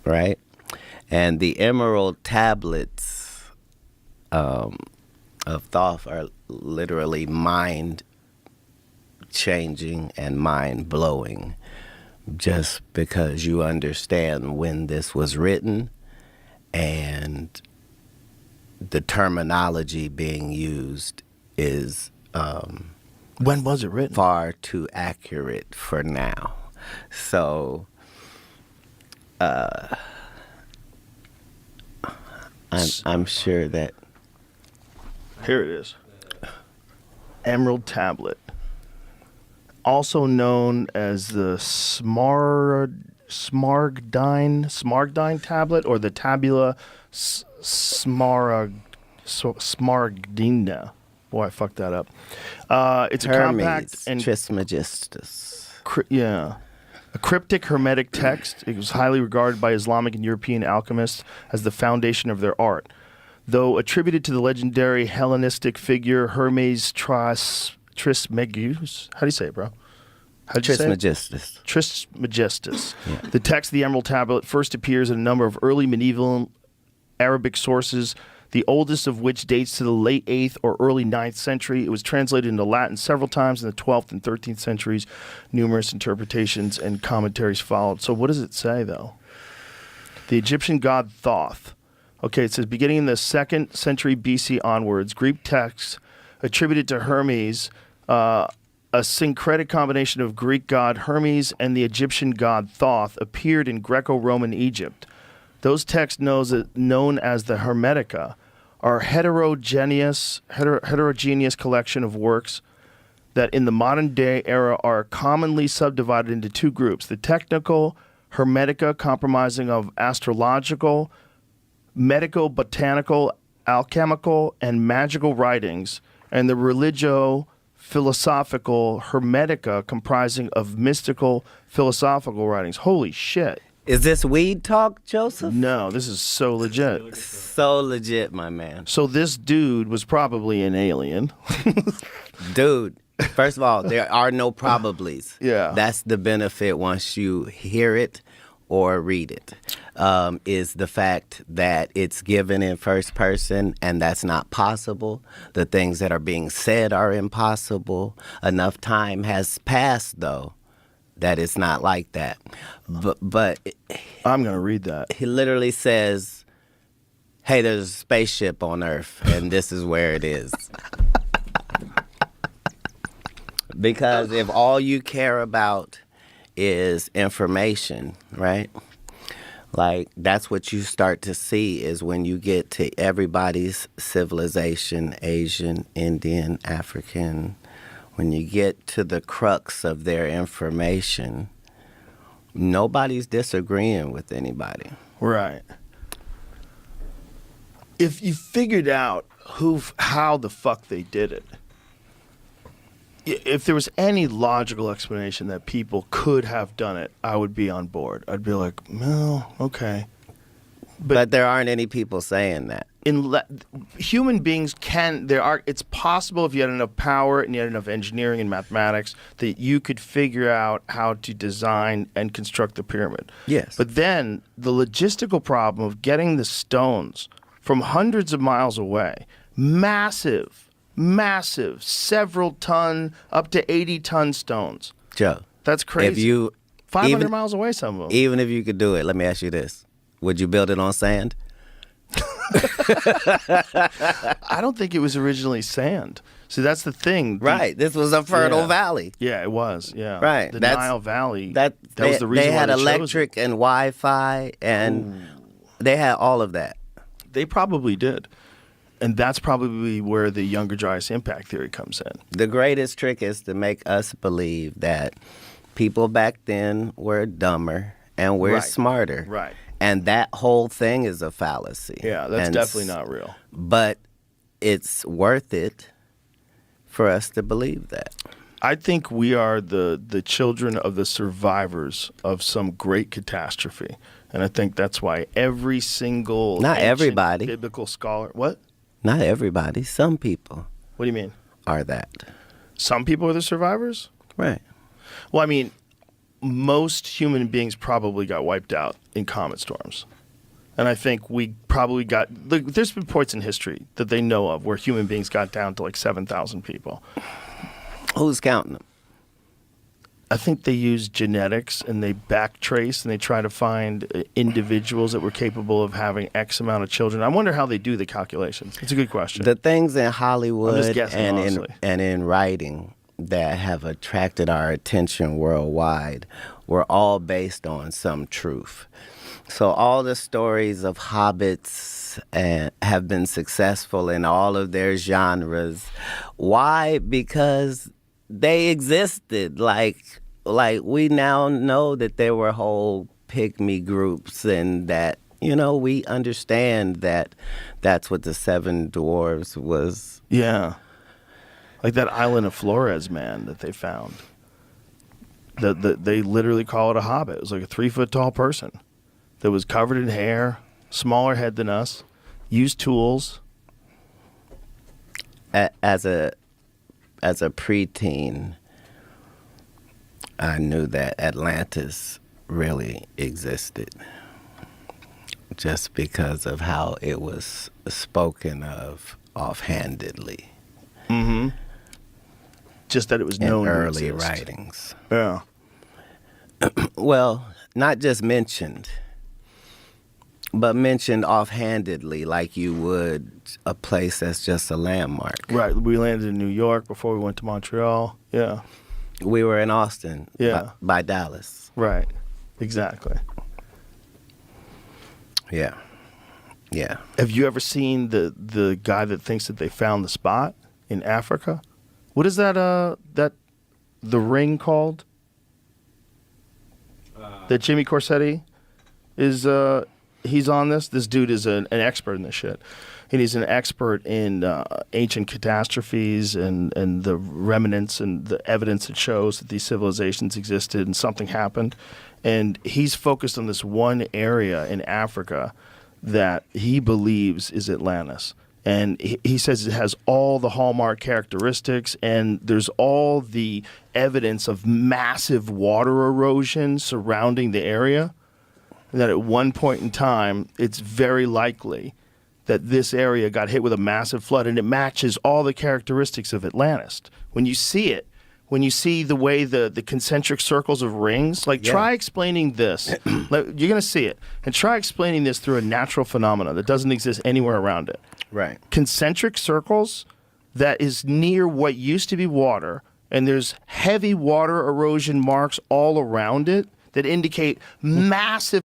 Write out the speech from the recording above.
right? And the emerald tablets of Thoth are literally mind-changing and mind-blowing, just because you understand when this was written and the terminology being used is when was it written? Far too accurate for now. So I'm sure that here it is. Emerald tablet, also known as the Smaragdine tablet, or the Tabula Smaragdina. Boy, I fucked that up. It's a compact and Trismegistus. A cryptic Hermetic text. It was highly regarded by Islamic and European alchemists as the foundation of their art. Though attributed to the legendary Hellenistic figure Hermes Trismegistus. How do you say it, bro? Trismegistus. Trismegistus. Yeah. The text of the Emerald Tablet first appears in a number of early medieval Arabic sources, the oldest of which dates to the late 8th or early 9th century. It was translated into Latin several times in the 12th and 13th centuries. Numerous interpretations and commentaries followed. So what does it say, though? The Egyptian god Thoth. Okay, it says, beginning in the 2nd century BC onwards, Greek texts attributed to Hermes, a syncretic combination of Greek god Hermes and the Egyptian god Thoth, appeared in Greco-Roman Egypt. Those texts known as the Hermetica are heterogeneous collection of works that in the modern day era are commonly subdivided into two groups: the technical Hermetica, comprising of astrological, medico-botanical, alchemical, and magical writings, and the religio-philosophical Hermetica, comprising of mystical, philosophical writings. Holy shit. Is this weed talk, Joseph? No, this is so legit. So legit, my man. So this dude was probably an alien. Dude, first of all, there are no probablys. Yeah. That's the benefit once you hear it or read it, is the fact that it's given in first person, and that's not possible. The things that are being said are impossible. Enough time has passed, though, that it's not like that. But I'm going to read that. He literally says, hey, there's a spaceship on Earth, and this is where it is. Because if all you care about is information, right? Like, that's what you start to see is when you get to everybody's civilization, Asian, Indian, African, when you get to the crux of their information, nobody's disagreeing with anybody. Right. If you figured out how the fuck they did it, if there was any logical explanation that people could have done it, I would be on board. I'd be like, well, okay. But there aren't any people saying that. Human beings it's possible if you had enough power and you had enough engineering and mathematics that you could figure out how to design and construct the pyramid. Yes. But then the logistical problem of getting the stones from hundreds of miles away, massive, several ton, up to 80-ton stones. Joe. That's crazy. 500 miles away, some of them. Even if you could do it, let me ask you this. Would you build it on sand? I don't think it was originally sand. See, that's the thing. Right. This was a fertile valley. Yeah, it was. Yeah. Right. The Nile Valley. That was the reason they had why electric and Wi-Fi, and they had all of that. They probably did. And that's probably where the Younger Dryas impact theory comes in. The greatest trick is to make us believe that people back then were dumber and we're smarter. Right. And that whole thing is a fallacy. Yeah, that's definitely not real. But it's worth it for us to believe that. I think we are the children of the survivors of some great catastrophe. And I think that's why every single not everybody biblical scholar. What? Not everybody. Some people. What do you mean? Are that. Some people are the survivors? Right. Well, I mean, most human beings probably got wiped out in comet storms. And I think we probably got, there's been points in history that they know of where human beings got down to like 7,000 people. Who's counting them? I think they use genetics and they backtrace and they try to find individuals that were capable of having X amount of children. I wonder how they do the calculations. It's a good question. The things in I'm Hollywood just guessing, and in writing that have attracted our attention worldwide were all based on some truth. So all the stories of hobbits have been successful in all of their genres. Why? Because they existed. Like we now know that there were whole pygmy groups, and that, you know, we understand that that's what the seven dwarves was. Yeah. Like that island of Flores, man, that they found. They literally call it a hobbit. It was like a 3-foot tall person that was covered in hair, smaller head than us, used tools. As a preteen, I knew that Atlantis really existed, just because of how it was spoken of offhandedly. Mm-hmm. Just that it was known in to early exist. writings. Yeah. Well, not just mentioned, but mentioned offhandedly, like you would a place that's just a landmark. Right. We landed in New York before we went to Montreal. Yeah. We were in Austin, Yeah. by Dallas. Right. Exactly. Yeah. Yeah. Have you ever seen the guy that thinks that they found the spot in Africa? What is that the ring called? That Jimmy Corsetti is he's on this. This dude is an expert in this shit. And he's an expert in ancient catastrophes and the remnants and the evidence that shows that these civilizations existed and something happened. And he's focused on this one area in Africa that he believes is Atlantis. And he says it has all the hallmark characteristics, and there's all the evidence of massive water erosion surrounding the area. That at one point in time, it's very likely that this area got hit with a massive flood, and it matches all the characteristics of Atlantis. When you see it, when you see the way the concentric circles of rings, like try explaining this. You're going to see it. And try explaining this through a natural phenomenon that doesn't exist anywhere around it. Right. Concentric circles that is near what used to be water, and there's heavy water erosion marks all around it that indicate massive